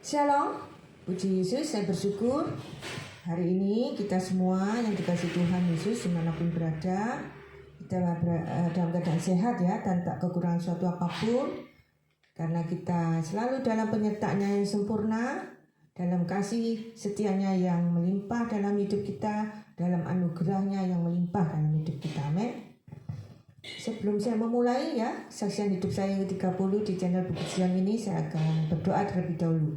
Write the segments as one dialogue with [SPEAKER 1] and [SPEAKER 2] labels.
[SPEAKER 1] Shalom, puji Yesus, saya bersyukur hari ini kita semua yang dikasih Tuhan Yesus dimanapun berada, kita dalam keadaan sehat ya, dan tak kekurangan suatu apapun, karena kita selalu dalam penyertaannya yang sempurna, dalam kasih setianya yang melimpah dalam hidup kita, dalam anugerahnya yang melimpah dalam hidup kita. Amin. Sebelum saya memulai ya saksian hidup saya yang ke-30 di channel Bukit Siang ini, saya akan berdoa terlebih dahulu.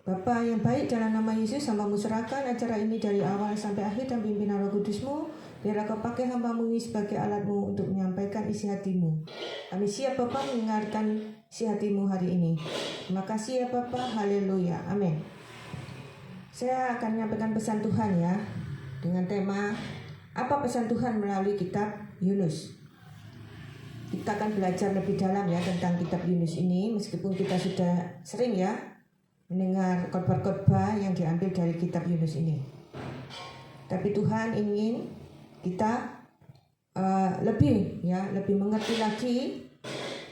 [SPEAKER 1] Bapa yang baik, dalam nama Yesus hamba-Mu serahkan acara ini dari awal sampai akhir dan pimpinan Roh Kudus-Mu. Biarlah Kau pakai hamba-Mu ini sebagai alat-Mu untuk menyampaikan isi hati-Mu. Kami siap Bapa mendengarkan isi hati-Mu hari ini. Terima kasih ya Bapa, haleluya, amin. Saya akan menyampaikan pesan Tuhan ya, dengan tema apa pesan Tuhan melalui kitab Yunus. Kita akan belajar lebih dalam ya tentang kitab Yunus ini, meskipun kita sudah sering ya mendengar khotbah-khotbah yang diambil dari kitab Yunus ini. Tapi Tuhan ingin kita lebih mengerti lagi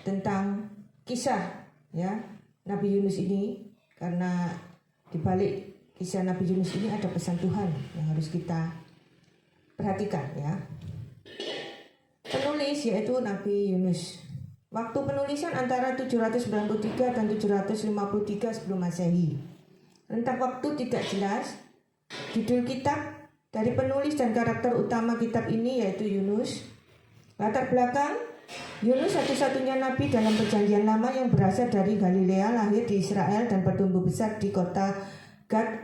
[SPEAKER 1] tentang kisah ya Nabi Yunus ini, karena di balik kisah Nabi Yunus ini ada pesan Tuhan yang harus kita perhatikan ya. Penulis yaitu Nabi Yunus. Waktu penulisan antara 793 dan 753 sebelum Masehi. Rentang waktu tidak jelas. Judul kitab dari penulis dan karakter utama kitab ini yaitu Yunus. Latar belakang, Yunus satu-satunya nabi dalam perjanjian lama yang berasal dari Galilea, lahir di Israel dan bertumbuh besar di kota Gad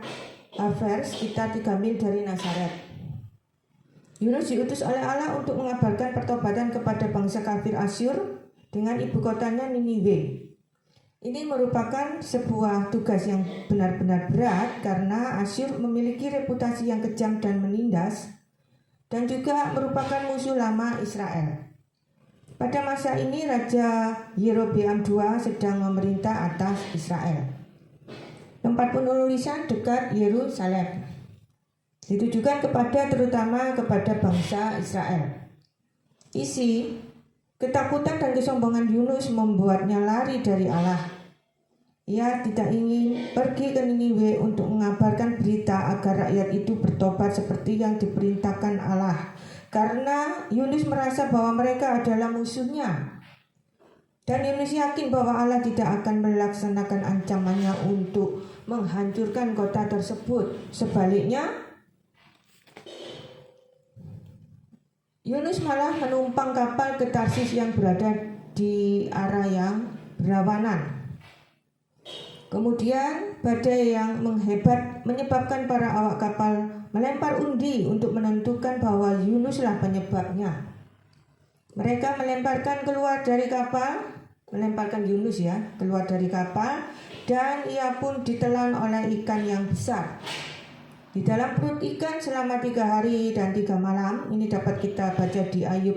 [SPEAKER 1] Hefer sekitar 3 mil dari Nazaret. Yunus diutus oleh Allah untuk mengabarkan pertobatan kepada bangsa kafir Asyur dengan ibu kotanya Niniwe. Ini merupakan sebuah tugas yang benar-benar berat karena Asyur memiliki reputasi yang kejam dan menindas, dan juga merupakan musuh lama Israel. Pada masa ini Raja Yerobeam II sedang memerintah atas Israel. Tempat penulisan dekat Yerusalem, ditujukan terutama kepada bangsa Israel. Isi ketakutan dan kesombongan Yunus membuatnya lari dari Allah. Ia tidak ingin pergi ke Niniwe untuk mengabarkan berita agar rakyat itu bertobat seperti yang diperintahkan Allah, karena Yunus merasa bahwa mereka adalah musuhnya. Dan Yunus yakin bahwa Allah tidak akan melaksanakan ancamannya untuk menghancurkan kota tersebut. Sebaliknya, Yunus malah menumpang kapal ke Tarsis yang berada di arah yang berlawanan. Kemudian badai yang menghebat menyebabkan para awak kapal melempar undi untuk menentukan bahwa Yunuslah penyebabnya. Mereka melemparkan Yunus ya keluar dari kapal, dan ia pun ditelan oleh ikan yang besar. Di dalam perut ikan selama 3 hari dan 3 malam. Ini dapat kita baca di Ayub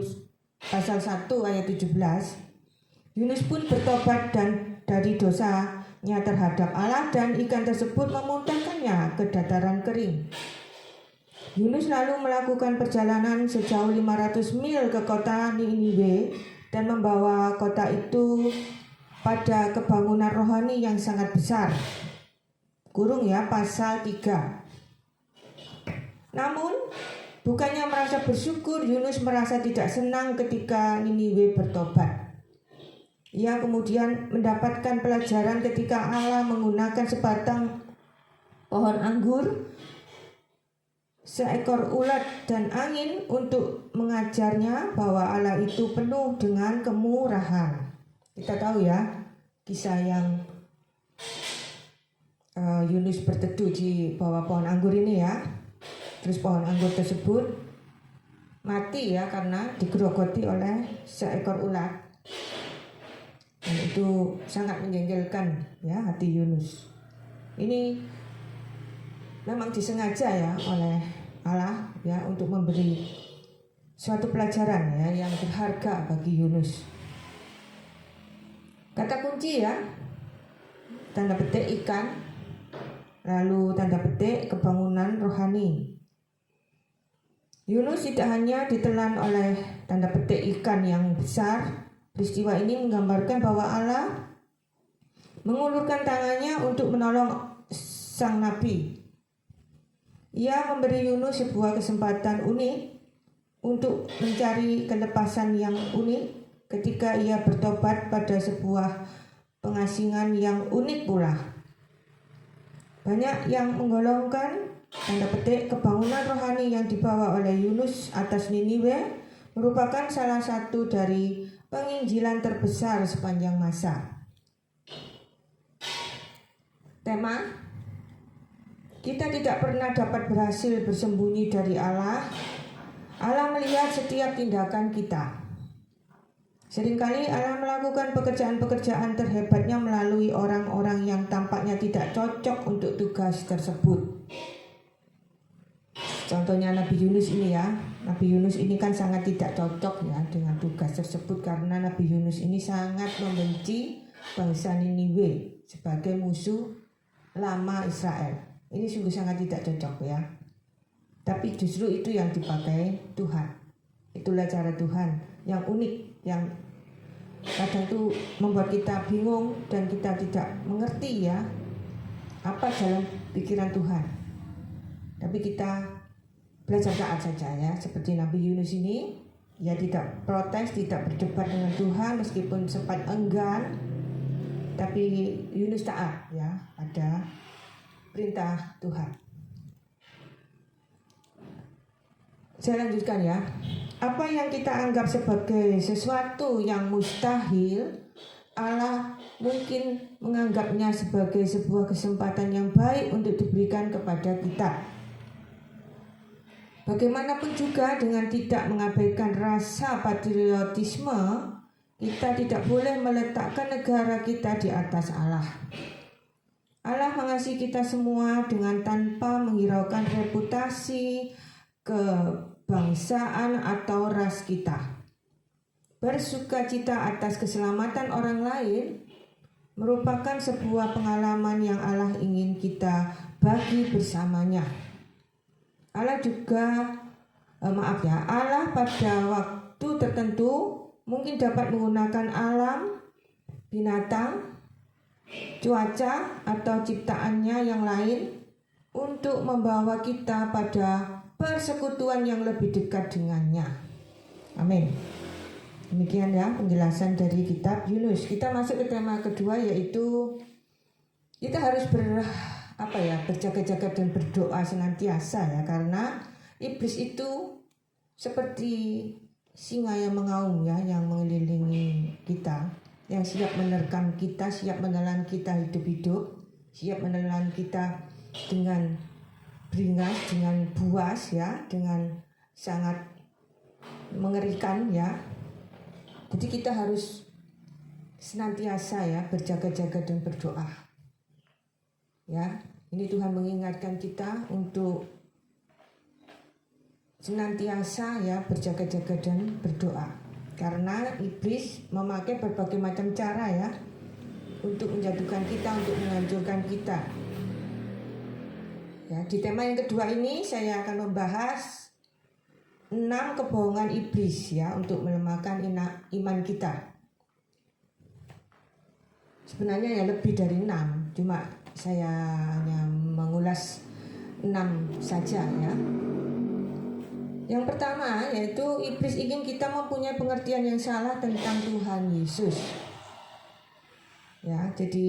[SPEAKER 1] pasal 1 ayat 17. Yunus pun bertobat dan dari dosanya terhadap Allah, dan ikan tersebut memuntahkannya ke dataran kering. Yunus lalu melakukan perjalanan sejauh 500 mil ke kota Niniwe dan membawa kota itu pada kebangunan rohani yang sangat besar. Kurung ya pasal 3. Namun, bukannya merasa bersyukur, Yunus merasa tidak senang ketika Niniwe bertobat. Ia kemudian mendapatkan pelajaran ketika Allah menggunakan sebatang pohon anggur, seekor ulat dan angin untuk mengajarnya bahwa Allah itu penuh dengan kemurahan. Kita tahu ya kisah yang Yunus berteduh di bawah pohon anggur ini ya. Terus pohon anggur tersebut mati ya karena digerogoti oleh seekor ulat. Dan itu sangat menjengkelkan ya hati Yunus. Ini memang disengaja ya oleh Allah ya untuk memberi suatu pelajaran ya yang berharga bagi Yunus. Kata kunci ya, tanda petik ikan, lalu tanda petik kebangunan rohani. Yunus tidak hanya ditelan oleh tanda petik ikan yang besar. Peristiwa ini menggambarkan bahwa Allah mengulurkan tangannya untuk menolong sang nabi. Ia memberi Yunus sebuah kesempatan unik untuk mencari kelepasan yang unik ketika ia bertobat pada sebuah pengasingan yang unik pula. Banyak yang menggolongkan tanda petik kebangunan rohani yang dibawa oleh Yunus atas Niniwe merupakan salah satu dari penginjilan terbesar sepanjang masa. Tema: kita tidak pernah dapat berhasil bersembunyi dari Allah. Allah melihat setiap tindakan kita. Seringkali Allah melakukan pekerjaan-pekerjaan terhebatnya melalui orang-orang yang tampaknya tidak cocok untuk tugas tersebut. Contohnya Nabi Yunus ini ya. Nabi Yunus ini kan sangat tidak cocok ya dengan tugas tersebut karena Nabi Yunus ini sangat membenci bangsa Niniwe sebagai musuh lama Israel. Ini sungguh sangat tidak cocok ya. Tapi justru itu yang dipakai Tuhan. Itulah cara Tuhan yang unik, yang kadang itu membuat kita bingung dan kita tidak mengerti ya apa jalan pikiran Tuhan. Tapi kita belajar taat saja ya, seperti Nabi Yunus ini, ia tidak protes, tidak berdebat dengan Tuhan meskipun sempat enggan, tapi Yunus taat ya pada perintah Tuhan. Saya lanjutkan ya. Apa yang kita anggap sebagai sesuatu yang mustahil, Allah mungkin menganggapnya sebagai sebuah kesempatan yang baik untuk diberikan kepada kita. Bagaimanapun juga dengan tidak mengabaikan rasa patriotisme, kita tidak boleh meletakkan negara kita di atas Allah. Allah mengasihi kita semua dengan tanpa menghiraukan reputasi, kebangsaan atau ras kita. Bersukacita atas keselamatan orang lain merupakan sebuah pengalaman yang Allah ingin kita bagi bersamanya. Allah juga Allah pada waktu tertentu mungkin dapat menggunakan alam, binatang, cuaca atau ciptaannya yang lain untuk membawa kita pada persekutuan yang lebih dekat dengannya. Amin. Demikian ya penjelasan dari kitab Yunus. Kita masuk ke tema kedua, yaitu kita harus berjaga-jaga dan berdoa senantiasa ya, karena iblis itu seperti singa yang mengaum ya, yang mengelilingi kita, yang siap menerkam kita, siap menelan kita hidup-hidup, siap menelan kita dengan beringas, dengan buas ya, dengan sangat mengerikan ya. Jadi kita harus senantiasa ya berjaga-jaga dan berdoa. Ya, ini Tuhan mengingatkan kita untuk senantiasa ya berjaga-jaga dan berdoa. Karena iblis memakai berbagai macam cara ya untuk menjatuhkan kita, untuk menghancurkan kita. Ya, di tema yang kedua ini saya akan membahas 6 kebohongan iblis ya untuk melemahkan iman kita. Sebenarnya ya lebih dari 6, cuma saya hanya mengulas 6 saja ya. Yang pertama yaitu iblis ingin kita mempunyai pengertian yang salah tentang Tuhan Yesus. Ya, jadi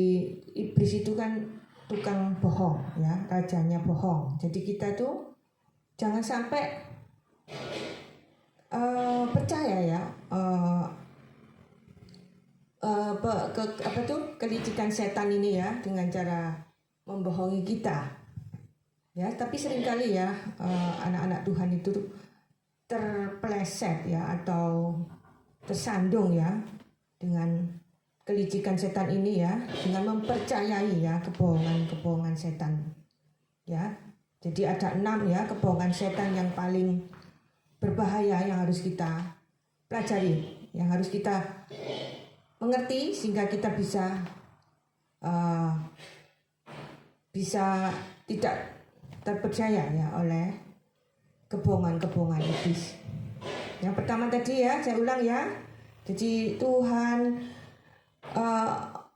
[SPEAKER 1] iblis itu kan tukang bohong ya, rajanya bohong. Jadi kita tuh jangan sampai percaya ya kelicikan setan ini ya dengan cara membohongi kita. Ya, tapi seringkali ya anak-anak Tuhan itu terpeleset ya atau tersandung ya dengan kelicikan setan ini ya, dengan mempercayai ya kebohongan setan ya. Jadi ada 6 ya kebohongan setan yang paling berbahaya yang harus kita pelajari, yang harus kita mengerti sehingga kita bisa tidak terpercaya ya oleh kebohongan iblis. Yang pertama tadi ya, saya ulang ya. Jadi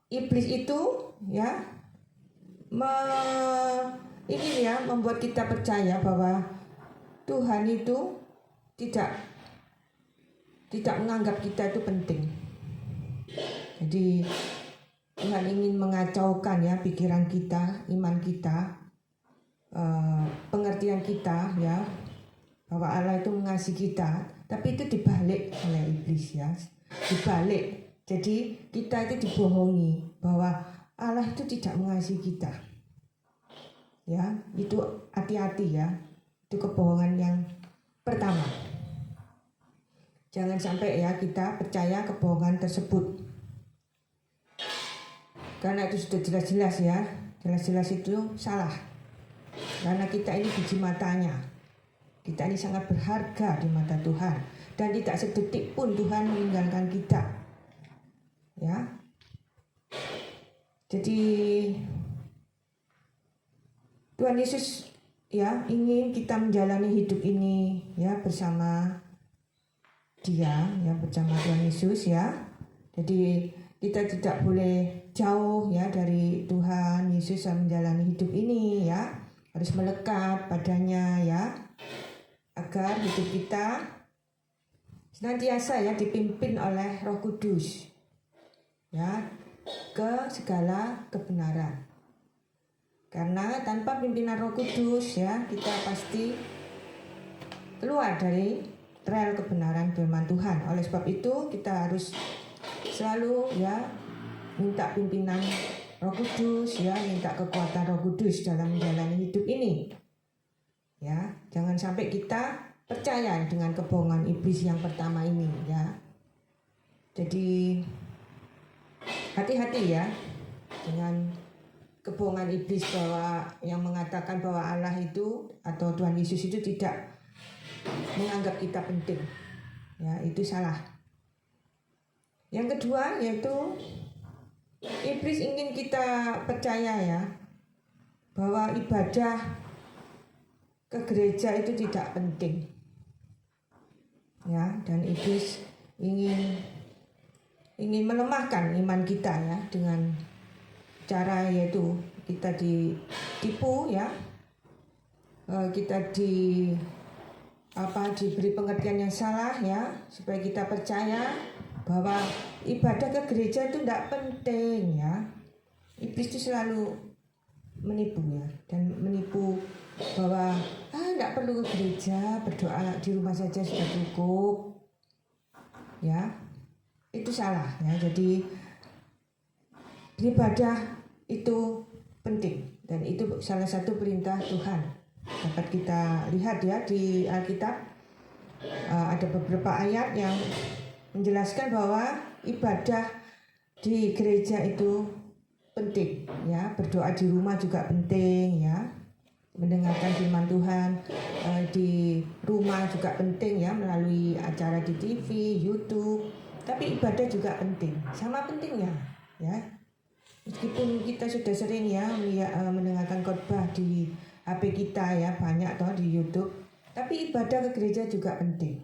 [SPEAKER 1] iblis itu ya ingin ya membuat kita percaya bahwa Tuhan itu tidak menganggap kita itu penting. Jadi Tuhan ingin mengacaukan ya pikiran kita, iman kita, pengertian kita ya, bahwa Allah itu mengasihi kita, tapi itu dibalik oleh iblis ya, dibalik. Jadi kita itu dibohongi bahwa Allah itu tidak mengasihi kita. Ya, itu hati-hati ya. Itu kebohongan yang pertama. Jangan sampai ya kita percaya kebohongan tersebut. Karena itu sudah jelas-jelas ya. Jelas-jelas itu salah. Karena kita ini biji matanya. Kita ini sangat berharga di mata Tuhan. Dan tidak sedetik pun Tuhan meninggalkan kita. Ya. Jadi Tuhan Yesus ya ingin kita menjalani hidup ini ya bersama Dia ya, bersama Tuhan Yesus ya. Jadi kita tidak boleh jauh ya dari Tuhan Yesus yang menjalani hidup ini ya. Harus melekat padanya ya, agar hidup kita senantiasa ya dipimpin oleh Roh Kudus ya ke segala kebenaran. Karena tanpa pimpinan Roh Kudus ya, kita pasti keluar dari trail kebenaran firman Tuhan. Oleh sebab itu kita harus selalu ya minta pimpinan Roh Kudus ya, minta kekuatan Roh Kudus dalam menjalani hidup ini. Ya, jangan sampai kita percaya dengan kebohongan iblis yang pertama ini ya. Jadi hati-hati ya dengan kebohongan iblis bahwa yang mengatakan bahwa Allah itu atau Tuhan Yesus itu tidak menganggap kita penting. Ya, itu salah. Yang kedua yaitu iblis ingin kita percaya ya bahwa ibadah ke gereja itu tidak penting. Ya, dan iblis ingin melemahkan iman kita ya dengan cara yaitu kita ditipu ya, kita diberi pengertian yang salah ya, supaya kita percaya bahwa ibadah ke gereja itu tidak penting ya. Iblis itu selalu menipu ya, dan menipu bahwa tidak perlu ke gereja, berdoa di rumah saja sudah cukup ya. Itu salah ya. Jadi beribadah itu penting dan itu salah satu perintah Tuhan. Dapat kita lihat ya di Alkitab, ada beberapa ayat yang menjelaskan bahwa ibadah di gereja itu penting ya, berdoa di rumah juga penting ya, mendengarkan firman Tuhan di rumah juga penting ya, melalui acara di TV, YouTube. Tapi ibadah juga penting, sama pentingnya ya. Meskipun kita sudah sering ya mendengarkan khotbah di HP kita ya, banyak toh di YouTube, tapi ibadah ke gereja juga penting.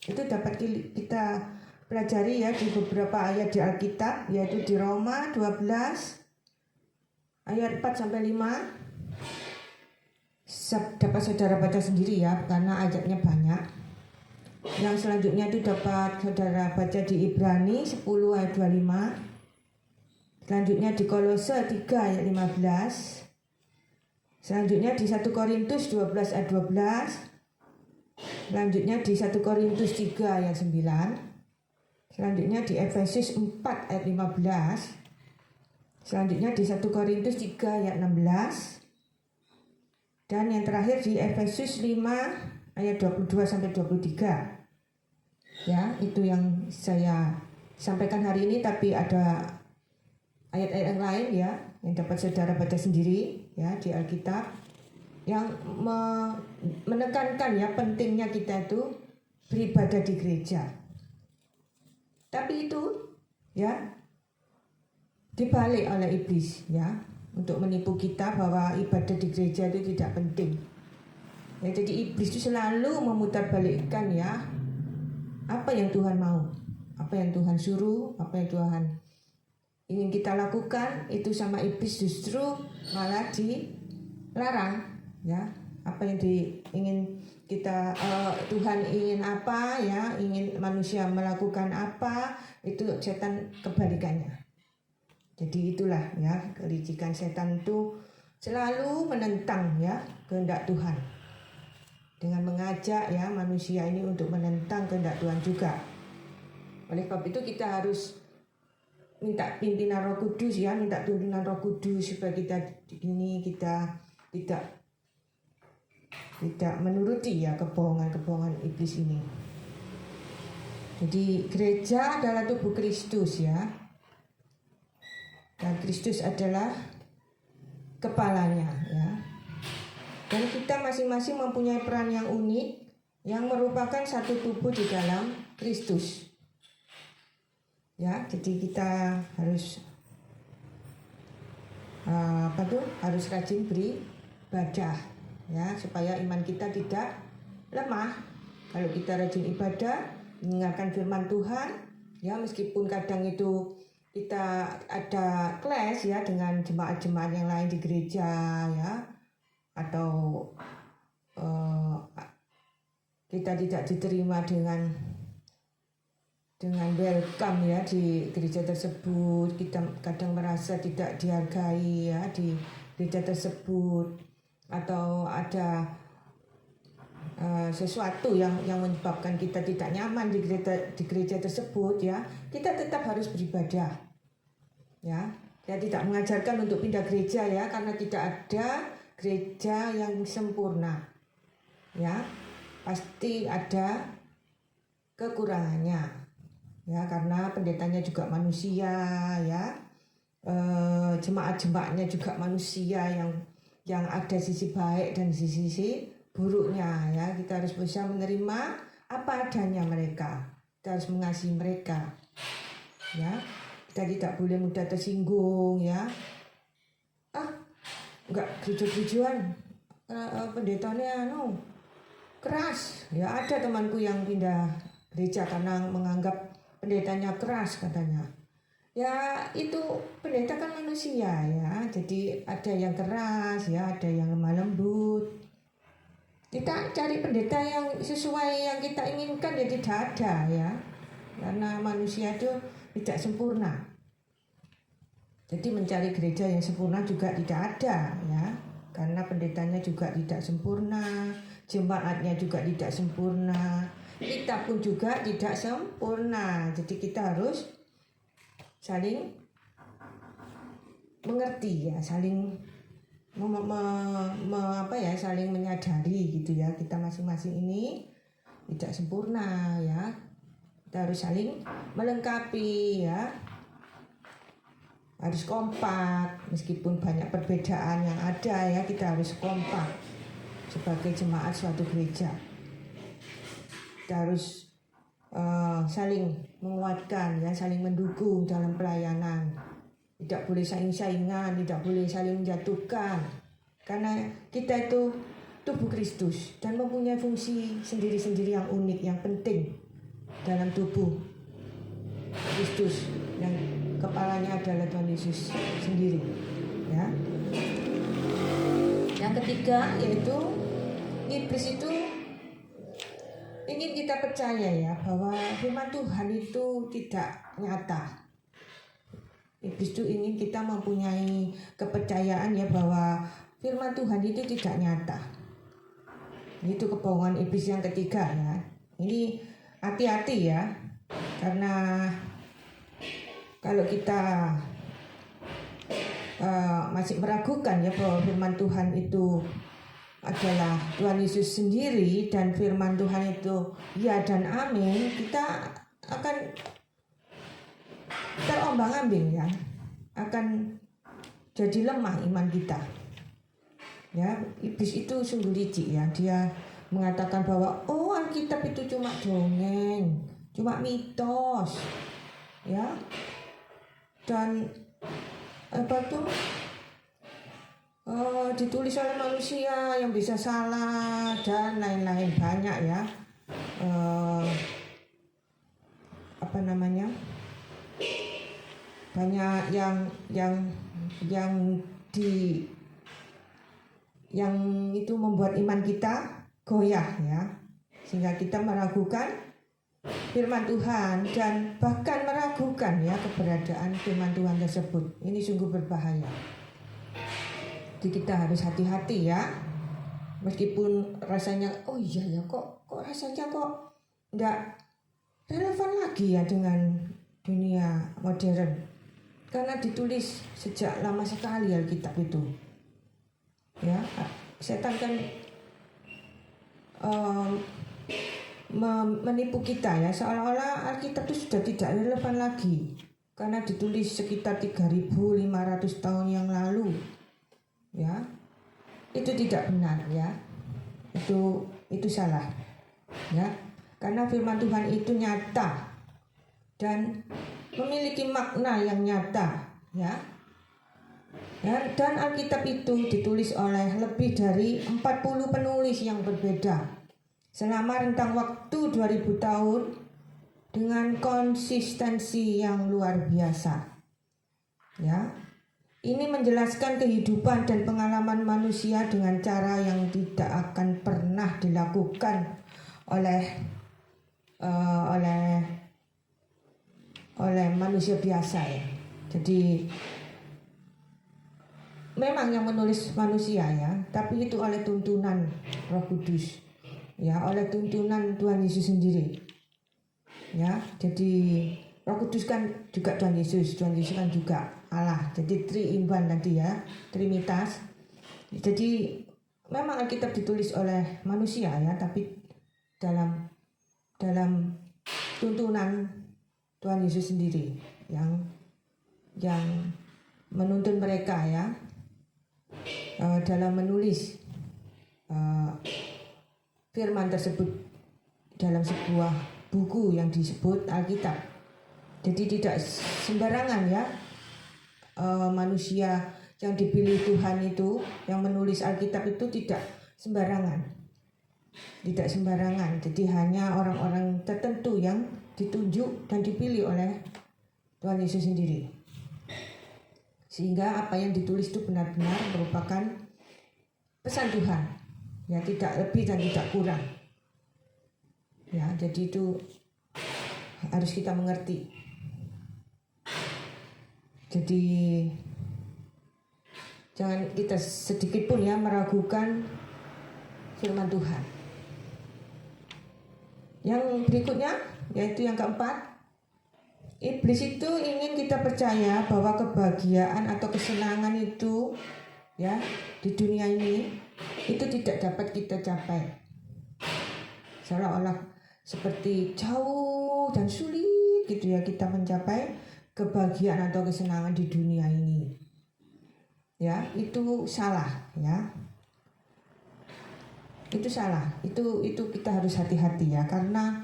[SPEAKER 1] Itu dapat kita pelajari ya di beberapa ayat di Alkitab, yaitu di Roma 12 ayat 4-5. Dapat saudara baca sendiri ya, karena ayatnya banyak. Yang selanjutnya itu dapat saudara baca di Ibrani 10 ayat 25. Selanjutnya di Kolose 3 ayat 15. Selanjutnya di 1 Korintus 12 ayat 12. Selanjutnya di 1 Korintus 3 ayat 9. Selanjutnya di Efesus 4 ayat 15. Selanjutnya di 1 Korintus 3 ayat 16. Dan yang terakhir di Efesus 5 ayat 22-23. Ya, itu yang saya sampaikan hari ini, tapi ada ayat-ayat yang lain ya yang dapat saudara baca sendiri ya di Alkitab yang menekankan ya pentingnya kita itu beribadah di gereja. Tapi itu ya dibalik oleh iblis ya, untuk menipu kita bahwa ibadah di gereja itu tidak penting. Ya, jadi iblis itu selalu memutarbalikkan ya apa yang Tuhan mau, apa yang Tuhan suruh, apa yang Tuhan ingin kita lakukan itu sama iblis justru malah dilarang, ya. Apa yang ingin kita Tuhan ingin apa, ya, ingin manusia melakukan apa, itu setan kebalikannya. Jadi itulah, ya, kelicikan setan itu selalu menentang, ya, kehendak Tuhan dengan mengajak, ya, manusia ini untuk menentang kehendak Tuhan juga. Oleh sebab itu kita harus minta pimpinan Roh Kudus, ya, minta tuntunan Roh Kudus supaya kita tidak menuruti, ya, kebohongan iblis ini. Jadi gereja adalah tubuh Kristus, ya, dan Kristus adalah kepalanya, ya. Dan kita masing-masing mempunyai peran yang unik yang merupakan satu tubuh di dalam Kristus. Ya, jadi kita harus harus rajin beribadah, ya, supaya iman kita tidak lemah. Kalau kita rajin ibadah, mendengarkan firman Tuhan, ya, meskipun kadang itu kita ada clash, ya, dengan jemaat-jemaat yang lain di gereja, ya, atau kita tidak diterima dengan welcome, ya, di gereja tersebut, kita kadang merasa tidak dihargai, ya, di gereja tersebut, atau ada sesuatu yang menyebabkan kita tidak nyaman di gereja tersebut, ya, kita tetap harus beribadah, ya. Saya tidak mengajarkan untuk pindah gereja, ya, karena tidak ada gereja yang sempurna, ya, pasti ada kekurangannya, ya, karena pendetanya juga manusia, ya, jemaat-jemaatnya juga manusia yang ada sisi baik dan sisi buruknya, ya. Kita harus bisa menerima apa adanya mereka, kita harus mengasihi mereka, ya. Kita tidak boleh mudah tersinggung, ya. Enggak gereja-gerejaan pendetanya keras, ya. Ada temanku yang pindah gereja karena menganggap pendetanya keras, katanya. Ya, itu pendeta kan manusia, ya. Jadi ada yang keras, ya, ada yang lemah lembut. Kita cari pendeta yang sesuai yang kita inginkan, ya, tidak ada, ya. Karena manusia itu tidak sempurna. Jadi mencari gereja yang sempurna juga tidak ada, ya. Karena pendetanya juga tidak sempurna, jemaatnya juga tidak sempurna, kita pun juga tidak sempurna. Jadi kita harus saling mengerti, ya, saling saling menyadari, gitu, ya. Kita masing-masing ini tidak sempurna, ya. Kita harus saling melengkapi, ya. Harus kompak, meskipun banyak perbedaan yang ada, ya, kita harus kompak sebagai jemaat suatu gereja. Kita harus saling menguatkan, ya, saling mendukung dalam pelayanan. Tidak boleh saing-saingan, tidak boleh saling menjatuhkan. Karena kita itu tubuh Kristus dan mempunyai fungsi sendiri-sendiri yang unik, yang penting dalam tubuh Kristus yang kepalanya adalah Tuhan Yesus sendiri, ya. Yang ketiga yaitu iblis itu ingin kita percaya, ya, bahwa firman Tuhan itu tidak nyata. Iblis itu ingin kita mempunyai kepercayaan, ya, bahwa firman Tuhan itu tidak nyata. Itu kebohongan iblis yang ketiga, ya. Ini hati-hati, ya, karena kalau kita masih meragukan, ya, bahwa firman Tuhan itu adalah Tuhan Yesus sendiri dan firman Tuhan itu ya dan amin, kita akan terombang-ambing, ya, akan jadi lemah iman kita, ya. Iblis itu sungguh licik, ya. Dia mengatakan bahwa Alkitab itu cuma dongeng, cuma mitos, ya, dan ditulis oleh manusia yang bisa salah dan lain-lain, banyak, ya, banyak yang itu membuat iman kita goyah ya, sehingga kita meragukan firman Tuhan dan bahkan meragukan ya keberadaan firman Tuhan tersebut. Ini sungguh berbahaya. Jadi kita harus hati-hati ya. Meskipun rasanya oh iya ya kok rasanya kok enggak relevan lagi ya dengan dunia modern. Karena ditulis sejak lama sekali Alkitab itu. Ya, setan kan menipu kita ya, seolah-olah Alkitab itu sudah tidak relevan lagi karena ditulis sekitar 3.500 tahun yang lalu. Ya. Itu tidak benar ya. Itu salah. Ya. Karena firman Tuhan itu nyata dan memiliki makna yang nyata, ya. Dan Alkitab itu ditulis oleh lebih dari 40 penulis yang berbeda selama rentang waktu 2000 tahun dengan konsistensi yang luar biasa. Ya. Ini menjelaskan kehidupan dan pengalaman manusia dengan cara yang tidak akan pernah dilakukan oleh manusia biasa ya. Jadi memang yang menulis manusia ya, tapi itu oleh tuntunan Roh Kudus, ya, oleh tuntunan Tuhan Yesus sendiri, ya. Jadi Roh Kudus kan juga Tuhan Yesus kan juga Allah. Jadi tri-in-one tadi ya, Trinitas. Jadi memang Alkitab ditulis oleh manusia ya, tapi dalam tuntunan Tuhan Yesus sendiri yang menuntun mereka ya. Dalam menulis firman tersebut dalam sebuah buku yang disebut Alkitab. Jadi tidak sembarangan ya, manusia yang dipilih Tuhan itu yang menulis Alkitab itu tidak sembarangan. Jadi hanya orang-orang tertentu yang ditunjuk dan dipilih oleh Tuhan Yesus sendiri. Sehingga apa yang ditulis itu benar-benar merupakan pesan Tuhan. Ya, tidak lebih dan tidak kurang. Ya, jadi itu harus kita mengerti. Jadi jangan kita sedikit pun ya meragukan firman Tuhan. Yang berikutnya, yaitu yang keempat, iblis itu ingin kita percaya bahwa kebahagiaan atau kesenangan itu ya di dunia ini itu tidak dapat kita capai. Seolah-olah seperti jauh dan sulit gitu ya kita mencapai kebahagiaan atau kesenangan di dunia ini. Ya, itu salah ya. Itu salah. Itu kita harus hati-hati ya, karena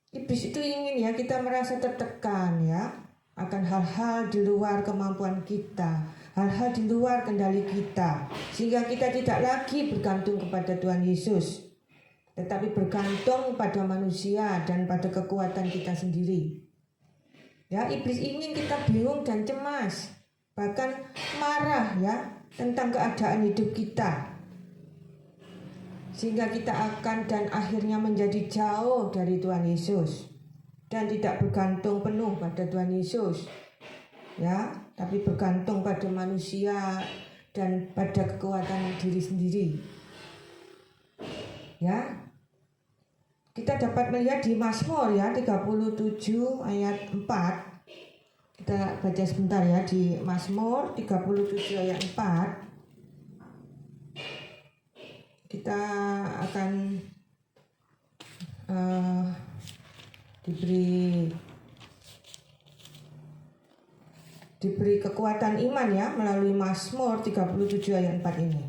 [SPEAKER 1] iblis itu ingin ya kita merasa tertekan ya akan hal-hal di luar kemampuan kita, hal-hal di luar kendali kita, sehingga kita tidak lagi bergantung kepada Tuhan Yesus, tetapi bergantung pada manusia dan pada kekuatan kita sendiri. Ya, iblis ingin kita bingung dan cemas, bahkan marah ya tentang keadaan hidup kita, sehingga kita akan dan akhirnya menjadi jauh dari Tuhan Yesus dan tidak bergantung penuh pada Tuhan Yesus ya, tapi bergantung pada manusia dan pada kekuatan diri sendiri ya. Kita dapat melihat di Mazmur ya 37 ayat 4. Kita baca sebentar ya di Mazmur 37 ayat 4. Kita akan diberi kekuatan iman ya melalui Mazmur 37 ayat 4 ini.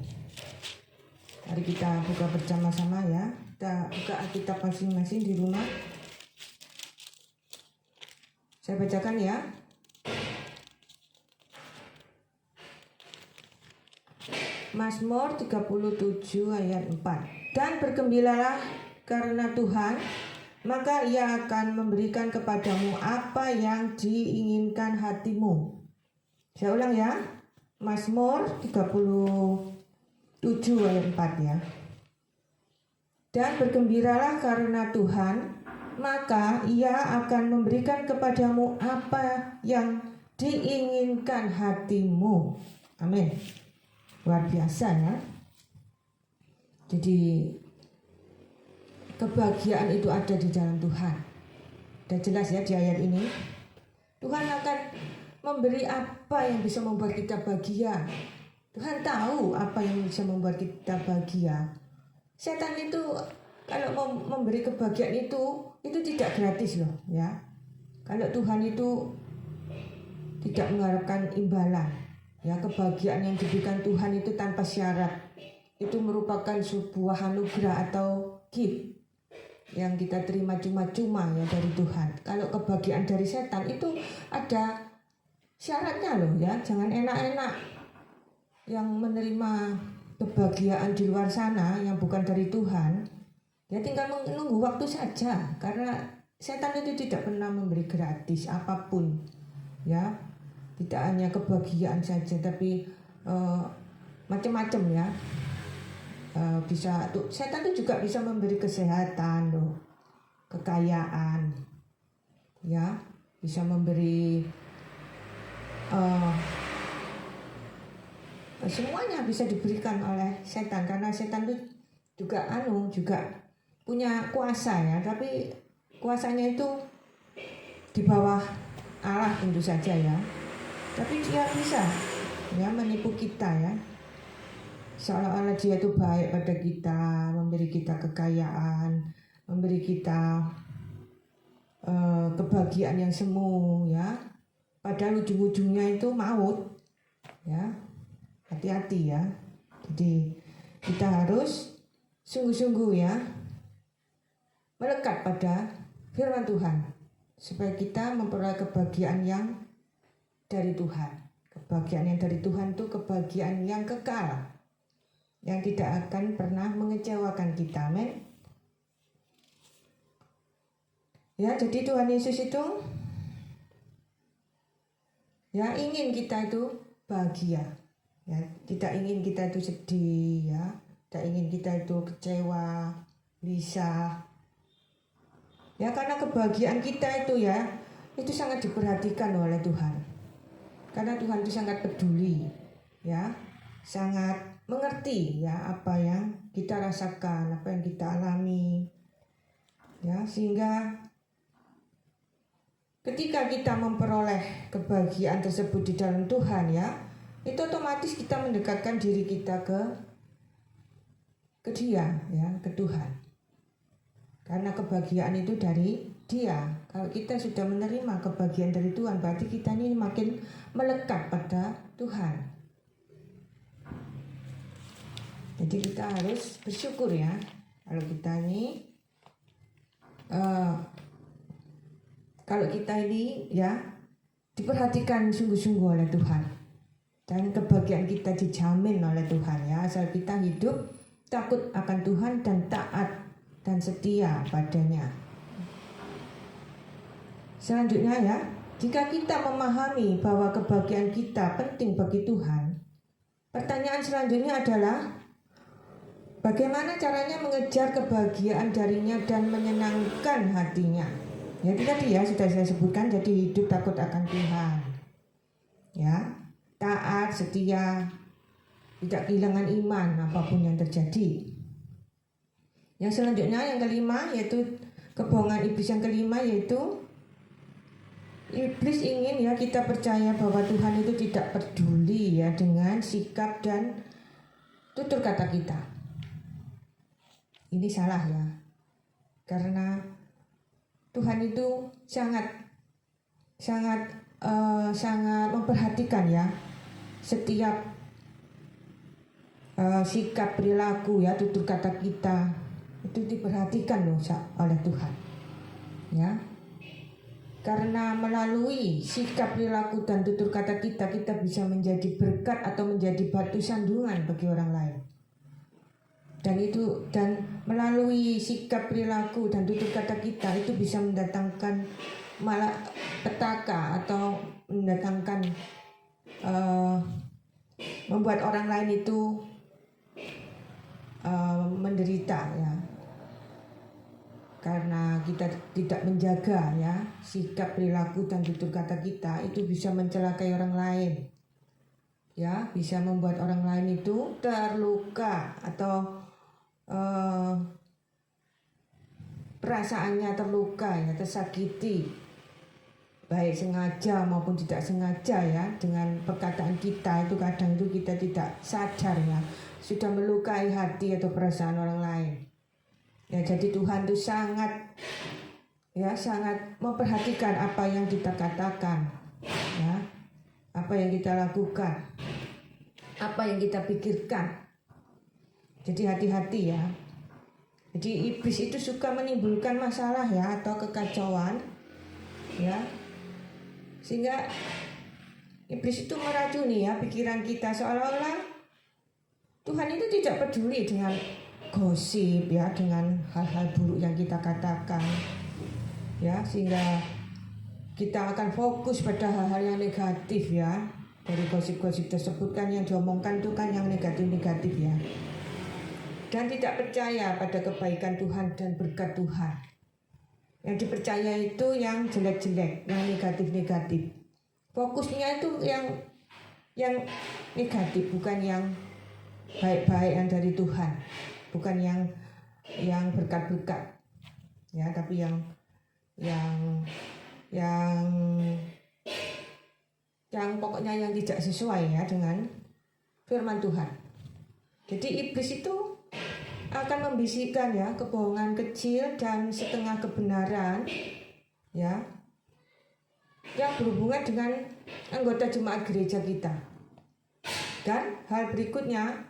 [SPEAKER 1] Mari kita buka bersama-sama ya. Kita buka Alkitab masing-masing di rumah. Saya bacakan ya. Mazmur 37 ayat 4. Dan bergembiralah karena Tuhan maka Ia akan memberikan kepadamu apa yang diinginkan hatimu. Saya ulang ya, Mazmur 37 ayat 4 ya. Dan bergembiralah karena Tuhan, maka Ia akan memberikan kepadamu apa yang diinginkan hatimu. Amin. Luar biasa ya. Jadi kebahagiaan itu ada di dalam Tuhan. Sudah jelas ya di ayat ini. Tuhan akan memberi apa yang bisa membuat kita bahagia. Tuhan tahu apa yang bisa membuat kita bahagia. Setan itu kalau mau memberi kebahagiaan itu tidak gratis loh ya. Kalau Tuhan itu tidak mengharapkan imbalan ya, kebahagiaan yang diberikan Tuhan itu tanpa syarat. Itu merupakan sebuah anugerah atau gift yang kita terima cuma-cuma ya dari Tuhan. Kalau kebahagiaan dari setan itu ada syaratnya loh ya, jangan enak-enak yang menerima kebahagiaan di luar sana yang bukan dari Tuhan. Ya tinggal menunggu waktu saja, karena setan itu tidak pernah memberi gratis apapun ya. Tidak hanya kebahagiaan saja, tapi macam-macam ya. Setan itu juga bisa memberi kesehatan loh, kekayaan ya, bisa memberi semuanya bisa diberikan oleh setan, karena setan itu juga punya kuasa ya, tapi kuasanya itu di bawah Allah tentu saja ya, tapi dia bisa ya menipu kita ya, seolah-olah dia itu baik pada kita, memberi kita kekayaan, memberi kita kebahagiaan yang semu ya, padahal ujung-ujungnya itu maut ya. Hati-hati ya. Jadi kita harus sungguh-sungguh ya melekat pada firman Tuhan supaya kita memperoleh kebahagiaan yang dari Tuhan. Kebahagiaan yang dari Tuhan itu kebahagiaan yang kekal, yang tidak akan pernah mengecewakan kita. Amin. Ya, jadi Tuhan Yesus itu ya ingin kita itu bahagia. Ya, tidak ingin kita itu sedih ya, tidak ingin kita itu kecewa, bisa. Ya, karena kebahagiaan kita itu ya, itu sangat diperhatikan oleh Tuhan. Karena Tuhan itu sangat peduli ya, sangat mengerti ya apa yang kita rasakan, apa yang kita alami. Ya, sehingga ketika kita memperoleh kebahagiaan tersebut di dalam Tuhan ya, itu otomatis kita mendekatkan diri kita ke Dia ya, ke Tuhan. Karena kebahagiaan itu dari Dia. Kalau kita sudah menerima kebahagiaan dari Tuhan, berarti kita ini makin melekat pada Tuhan. Jadi kita harus bersyukur ya, kalau kita ini kalau kita ini ya diperhatikan sungguh-sungguh oleh Tuhan. Dan kebahagiaan kita dijamin oleh Tuhan ya, asal kita hidup takut akan Tuhan dan taat dan setia padanya. Selanjutnya ya, jika kita memahami bahwa kebahagiaan kita penting bagi Tuhan, pertanyaan selanjutnya adalah bagaimana caranya mengejar kebahagiaan darinya dan menyenangkan hatinya. Ya itu tadi ya sudah saya sebutkan, jadi hidup takut akan Tuhan ya, taat, setia, tidak kehilangan iman apapun yang terjadi. Yang selanjutnya yang kelima yaitu kebohongan iblis yang kelima, yaitu iblis ingin ya kita percaya bahwa Tuhan itu tidak peduli ya dengan sikap dan tutur kata kita. Ini salah ya, karena Tuhan itu sangat memperhatikan ya setiap sikap, perilaku ya, tutur kata kita itu diperhatikan loh oleh Tuhan ya. Karena melalui sikap, perilaku dan tutur kata kita, kita bisa menjadi berkat atau menjadi batu sandungan bagi orang lain. dan melalui sikap perilaku dan tutur kata kita itu bisa mendatangkan malah petaka atau mendatangkan membuat orang lain itu menderita ya, karena kita tidak menjaga ya sikap perilaku dan tutur kata kita itu bisa mencelakai orang lain ya, bisa membuat orang lain itu terluka atau perasaannya terluka ya, tersakiti, baik sengaja maupun tidak sengaja ya, dengan perkataan kita itu kadang itu kita tidak sadar ya sudah melukai hati atau perasaan orang lain ya. Jadi Tuhan itu sangat memperhatikan apa yang kita katakan ya, apa yang kita lakukan, apa yang kita pikirkan. Jadi hati-hati ya. Jadi iblis itu suka menimbulkan masalah ya atau kekacauan ya, sehingga iblis itu meracuni ya pikiran kita, seolah-olah Tuhan itu tidak peduli dengan gosip ya, dengan hal-hal buruk yang kita katakan ya, sehingga kita akan fokus pada hal-hal yang negatif ya. Dari gosip-gosip tersebut kan yang diomongkan itu kan yang negatif-negatif ya, dan tidak percaya pada kebaikan Tuhan dan berkat Tuhan. Yang dipercaya itu yang jelek-jelek, yang negatif-negatif. Fokusnya itu yang negatif, bukan yang baik-baik yang dari Tuhan, bukan yang berkat-berkat ya, tapi yang pokoknya yang tidak sesuai ya dengan firman Tuhan. Jadi iblis itu akan membisikkan ya kebohongan kecil dan setengah kebenaran ya, yang berhubungan dengan anggota jemaat gereja kita. Dan hal berikutnya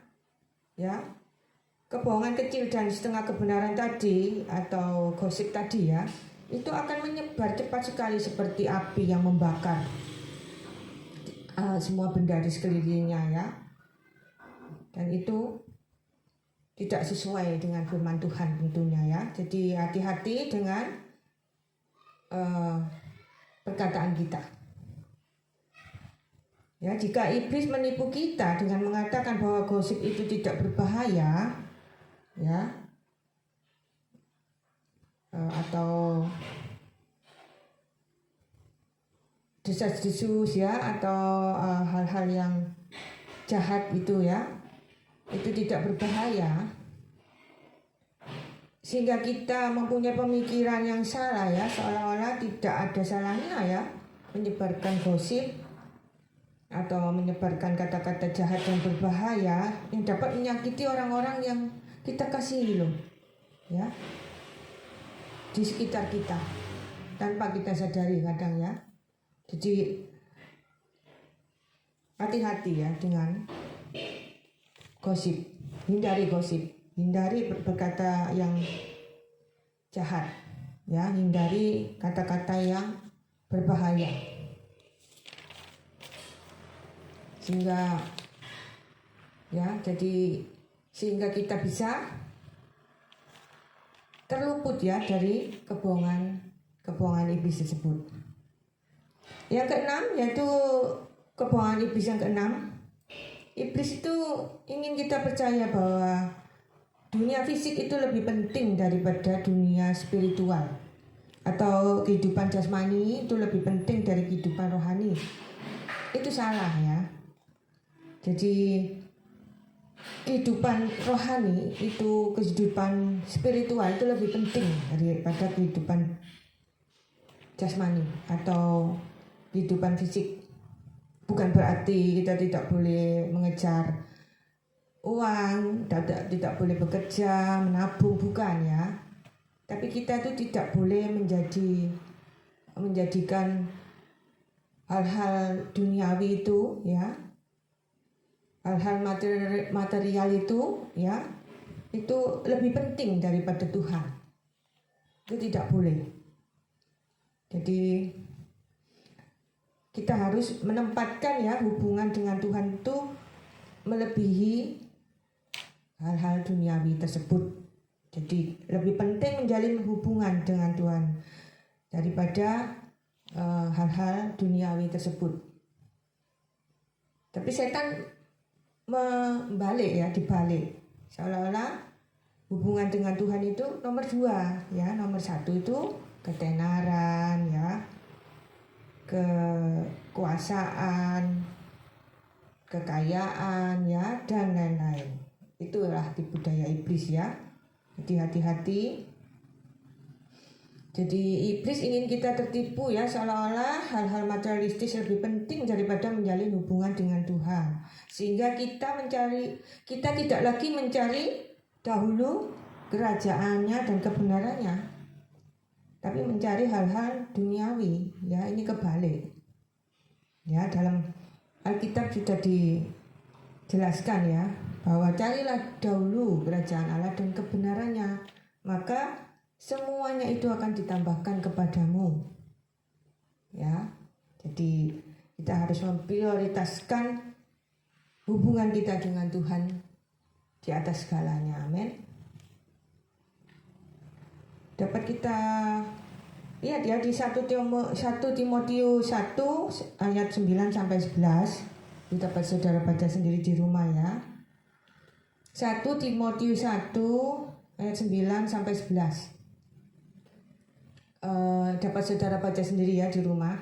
[SPEAKER 1] ya, kebohongan kecil dan setengah kebenaran tadi atau gosip tadi ya, itu akan menyebar cepat sekali seperti api yang membakar semua benda di sekelilingnya ya. Dan itu tidak sesuai dengan firman Tuhan tentunya ya. Jadi hati-hati dengan perkataan kita. Ya, jika iblis menipu kita dengan mengatakan bahwa gosip itu tidak berbahaya ya, atau desas-desus ya, atau hal-hal yang jahat itu ya, itu tidak berbahaya, sehingga kita mempunyai pemikiran yang salah ya, seolah-olah tidak ada salahnya ya menyebarkan gosip atau menyebarkan kata-kata jahat dan berbahaya yang dapat menyakiti orang-orang yang kita kasihi loh ya, di sekitar kita tanpa kita sadari kadang ya. Jadi hati-hati ya dengan gosip, hindari gosip, hindari berkata yang jahat ya, hindari kata-kata yang berbahaya, sehingga kita bisa terluput ya dari kebohongan iblis tersebut. Yang keenam yaitu kebohongan iblis yang keenam. Iblis itu ingin kita percaya bahwa dunia fisik itu lebih penting daripada dunia spiritual, atau kehidupan jasmani itu lebih penting dari kehidupan rohani. Itu salah ya. Jadi kehidupan rohani itu, kehidupan spiritual itu lebih penting daripada kehidupan jasmani atau kehidupan fisik. Bukan berarti kita tidak boleh mengejar uang, tidak boleh bekerja, menabung, bukan ya. Tapi kita itu tidak boleh menjadikan hal-hal duniawi itu ya, hal-hal material itu ya, itu lebih penting daripada Tuhan. Itu tidak boleh. Jadi kita harus menempatkan ya hubungan dengan Tuhan itu melebihi hal-hal duniawi tersebut. Jadi lebih penting menjalin hubungan dengan Tuhan daripada hal-hal duniawi tersebut. Tapi setan dibalik, seolah-olah hubungan dengan Tuhan itu nomor 2, ya. Nomor 1 itu ketenaran, ya, kekuasaan, kekayaan, ya, dan lain-lain. Itulah tipu daya iblis, ya. Jadi hati-hati. Jadi iblis ingin kita tertipu, ya, seolah-olah hal-hal materialistis lebih penting daripada menjalin hubungan dengan Tuhan. Sehingga kita tidak lagi mencari dahulu kerajaannya dan kebenarannya, tapi mencari hal-hal duniawi, ya. Ini kebalik, ya. Dalam Alkitab sudah dijelaskan, ya, bahwa carilah dahulu kerajaan Allah dan kebenarannya, maka semuanya itu akan ditambahkan kepadamu, ya. Jadi kita harus memprioritaskan hubungan kita dengan Tuhan di atas segalanya. Amin. Dapat kita lihat, ya, di 1 Timotius 1 ayat 9 sampai 11. Itu dapat saudara baca sendiri di rumah, ya. 1 Timotius 1 ayat 9 sampai 11. Dapat saudara baca sendiri, ya, di rumah.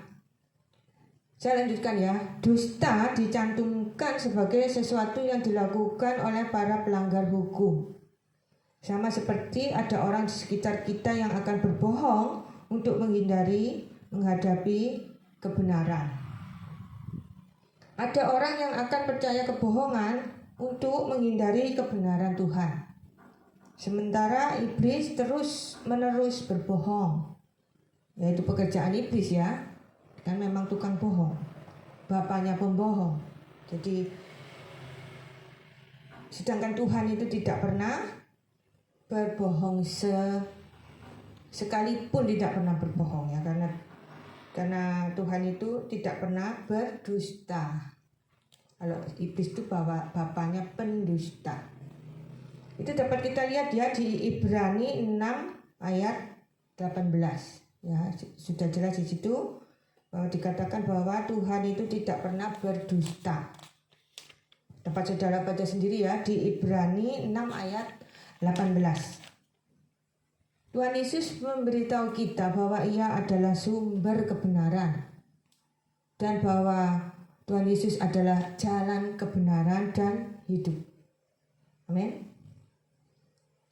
[SPEAKER 1] Saya lanjutkan, ya. Dusta dicantumkan sebagai sesuatu yang dilakukan oleh para pelanggar hukum. Sama seperti ada orang di sekitar kita yang akan berbohong untuk menghadapi kebenaran. Ada orang yang akan percaya kebohongan untuk menghindari kebenaran Tuhan. Sementara iblis terus-menerus berbohong. Yaitu pekerjaan iblis, ya. Kan memang tukang bohong. Bapaknya pembohong. Jadi sedangkan Tuhan itu tidak pernah berbohong, sekalipun tidak pernah berbohong, ya, karena Tuhan itu tidak pernah berdusta. Kalau iblis itu bapaknya pendusta. Itu dapat kita lihat, ya, di Ibrani 6 ayat 18. Ya, sudah jelas di situ bahwa dikatakan bahwa Tuhan itu tidak pernah berdusta. Dapat saudara baca sendiri, ya, di Ibrani 6 ayat 18. Tuhan Yesus memberitahu kita bahwa Ia adalah sumber kebenaran dan bahwa Tuhan Yesus adalah jalan kebenaran dan hidup. Amin.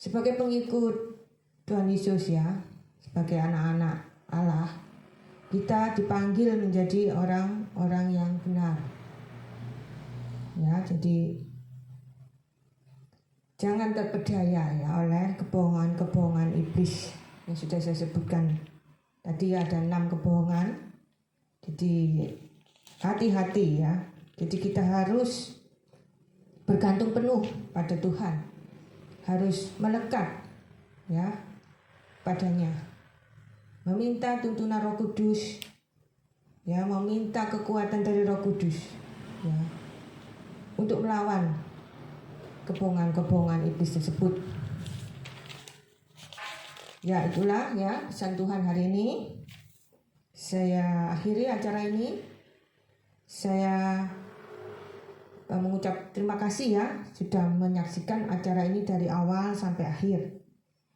[SPEAKER 1] Sebagai pengikut Tuhan Yesus, ya, sebagai anak-anak Allah, kita dipanggil menjadi orang-orang yang benar. Ya, jadi jangan terpedaya, ya, oleh kebohongan-kebohongan iblis yang sudah saya sebutkan. Tadi ada 6 kebohongan. Jadi hati-hati, ya. Jadi kita harus bergantung penuh pada Tuhan. Harus melekat, ya, padanya. Meminta tuntunan Roh Kudus, ya, meminta kekuatan dari Roh Kudus, ya, untuk melawan kebohongan-kebohongan iblis tersebut. Ya, itulah, ya, pesan Tuhan hari ini. Saya akhiri acara ini. Saya mengucap terima kasih, ya, sudah menyaksikan acara ini dari awal sampai akhir.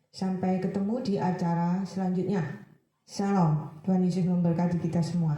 [SPEAKER 1] Sampai ketemu di acara selanjutnya. Shalom. Tuhan Yesus memberkati kita semua.